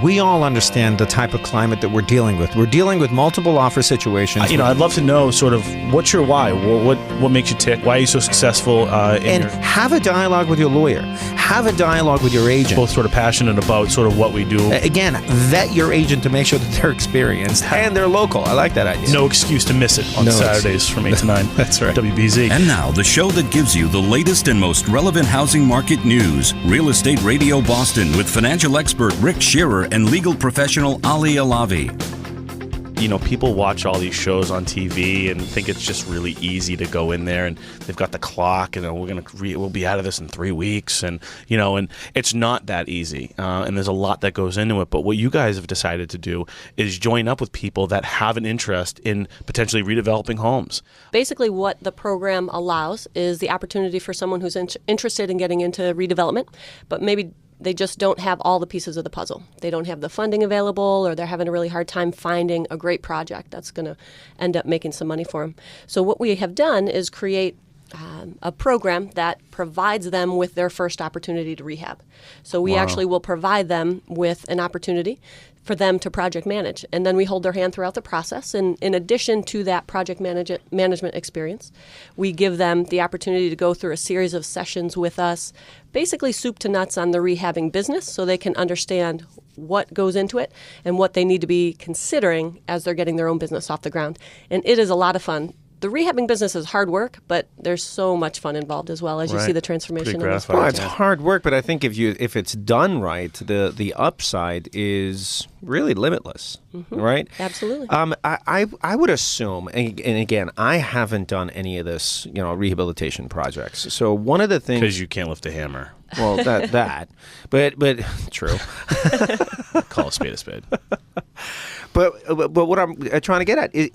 We all understand the type of climate that we're dealing with. We're dealing with multiple offer situations. I'd love to know sort of what's your why? What makes you tick? Why are you so successful? Have a dialogue with your lawyer. Have a dialogue with your agent. Both sort of passionate about sort of what we do. Again, vet your agent to make sure that they're experienced and they're local. I like that idea. No excuse to miss it on Saturdays from 8 to 9. That's right. WBZ. And now, the show that gives you the latest and most relevant housing market news. Real Estate Radio Boston with financial expert Rick Scherer and legal professional Ali Alavi. People watch all these shows on TV and think it's just really easy to go in there and they've got the clock and we'll be out of this in 3 weeks and it's not that easy and there's a lot that goes into it. But what you guys have decided to do is join up with people that have an interest in potentially redeveloping homes. Basically, what the program allows is the opportunity for someone who's interested in getting into redevelopment, but maybe they just don't have all the pieces of the puzzle. They don't have the funding available, or they're having a really hard time finding a great project that's going to end up making some money for them. So what we have done is create a program that provides them with their first opportunity to rehab. So we actually will provide them with an opportunity for them to project manage. And then we hold their hand throughout the process. And in addition to that project management experience, we give them the opportunity to go through a series of sessions with us, basically soup to nuts on the rehabbing business, so they can understand what goes into it and what they need to be considering as they're getting their own business off the ground. And it is a lot of fun. The rehabbing business is hard work, but there's so much fun involved as well as you see the transformation. Well, it's hard work, but I think if it's done right, the upside is really limitless, right? Absolutely. I would assume, and again, I haven't done any of this, rehabilitation projects. So one of the things, because you can't lift a hammer. Well, but true. Call a spade a spade. But what I'm trying to get at is,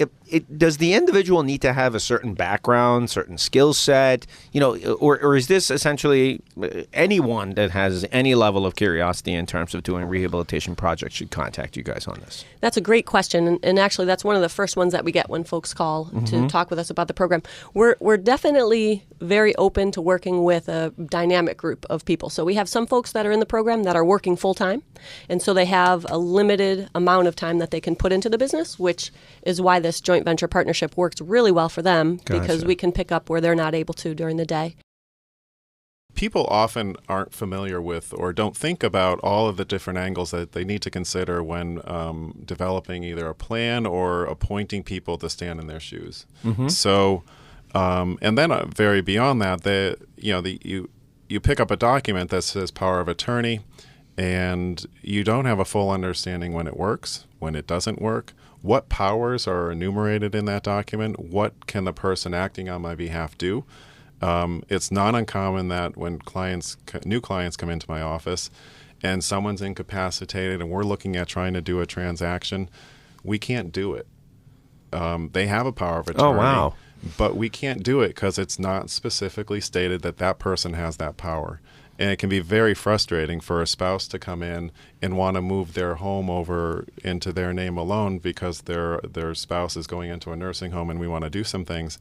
does the individual need to have a certain background, certain skill set, or is this essentially anyone that has any level of curiosity in terms of doing rehabilitation projects should contact you guys on this? That's a great question, and actually that's one of the first ones that we get when folks call to talk with us about the program. We're definitely very open to working with a dynamic group of people. So we have some folks that are in the program that are working full-time, and so they have a limited amount of time that they can put into the business, which is why this joint venture partnership works really well for them, because we can pick up where they're not able to during the day. People often aren't familiar with or don't think about all of the different angles that they need to consider when developing either a plan or appointing people to stand in their shoes. So, and then very beyond that, you pick up a document that says power of attorney, and you don't have a full understanding when it works, when it doesn't work, what powers are enumerated in that document, what can the person acting on my behalf do. It's not uncommon that when new clients come into my office and someone's incapacitated and we're looking at trying to do a transaction, we can't do it. They have a power of attorney. Oh, wow. But we can't do it because it's not specifically stated that that person has that power. And it can be very frustrating for a spouse to come in and want to move their home over into their name alone because their spouse is going into a nursing home and we want to do some things.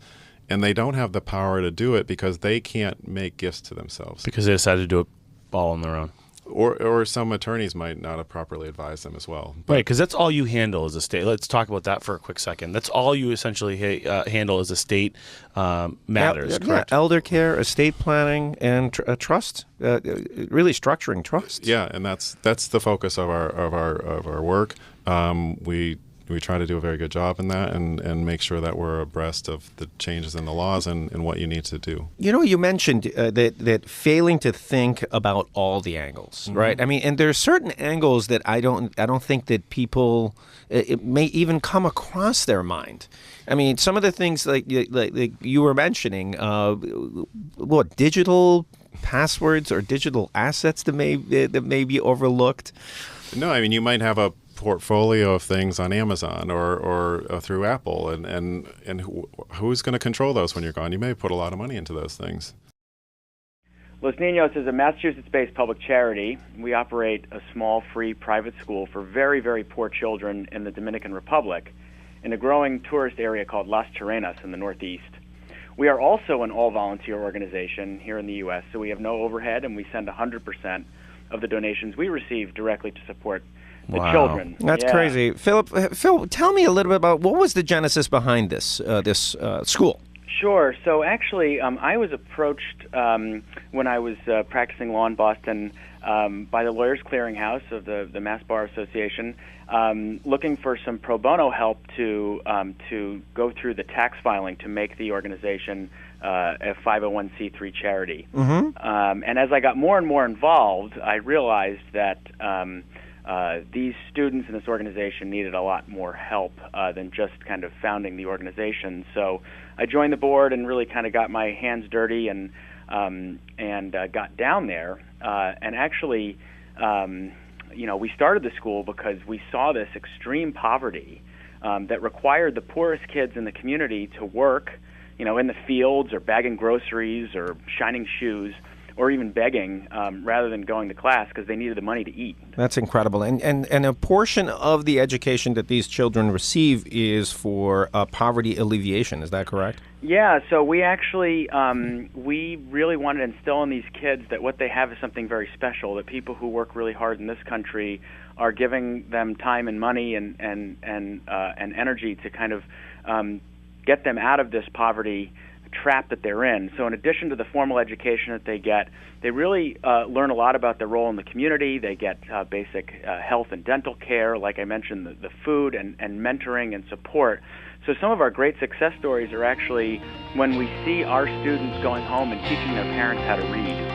And they don't have the power to do it because they can't make gifts to themselves. Because they decided to do it all on their own. Or some attorneys might not have properly advised them as well. Right, because that's all you handle as a state. Let's talk about that for a quick second. That's all you essentially handle as a state matters, correct? Yeah, elder care, estate planning, and trust. Really structuring trust. Yeah, and that's the focus of our work. We try to do a very good job in that and make sure that we're abreast of the changes in the laws and what you need to do. You mentioned that failing to think about all the angles, right? I mean, and there are certain angles that I don't think that people it may even come across their mind. I mean, some of the things like you were mentioning, digital passwords or digital assets that may be overlooked. No, I mean, you might have a portfolio of things on Amazon or through Apple, and who's going to control those when you're gone? You may put a lot of money into those things. Los Niños is a Massachusetts-based public charity. We operate a small, free private school for very, very poor children in the Dominican Republic in a growing tourist area called Las Terrenas in the Northeast. We are also an all-volunteer organization here in the U.S., so we have no overhead, and we send 100% of the donations we receive directly to support Wow. children. That's Yeah. crazy. Phil, tell me a little bit about what was the genesis behind this school? Sure. So actually, I was approached when I was practicing law in Boston by the Lawyers Clearinghouse of the Mass Bar Association, looking for some pro bono help to go through the tax filing to make the organization a 501c3 charity. And as I got more and more involved, I realized that these students in this organization needed a lot more help than just kind of founding the organization. So I joined the board and really kind of got my hands dirty and got down there. And actually, we started the school because we saw this extreme poverty that required the poorest kids in the community to work, in the fields or bagging groceries or shining shoes, or even begging rather than going to class because they needed the money to eat. That's incredible. And a portion of the education that these children receive is for poverty alleviation. Is that correct? Yeah, so we actually, we really wanted to instill in these kids that what they have is something very special, that people who work really hard in this country are giving them time and money and energy to kind of get them out of this poverty trap that they're in. So in addition to the formal education that they get, they really learn a lot about their role in the community. They get basic health and dental care, like I mentioned, the food and mentoring and support. So some of our great success stories are actually when we see our students going home and teaching their parents how to read.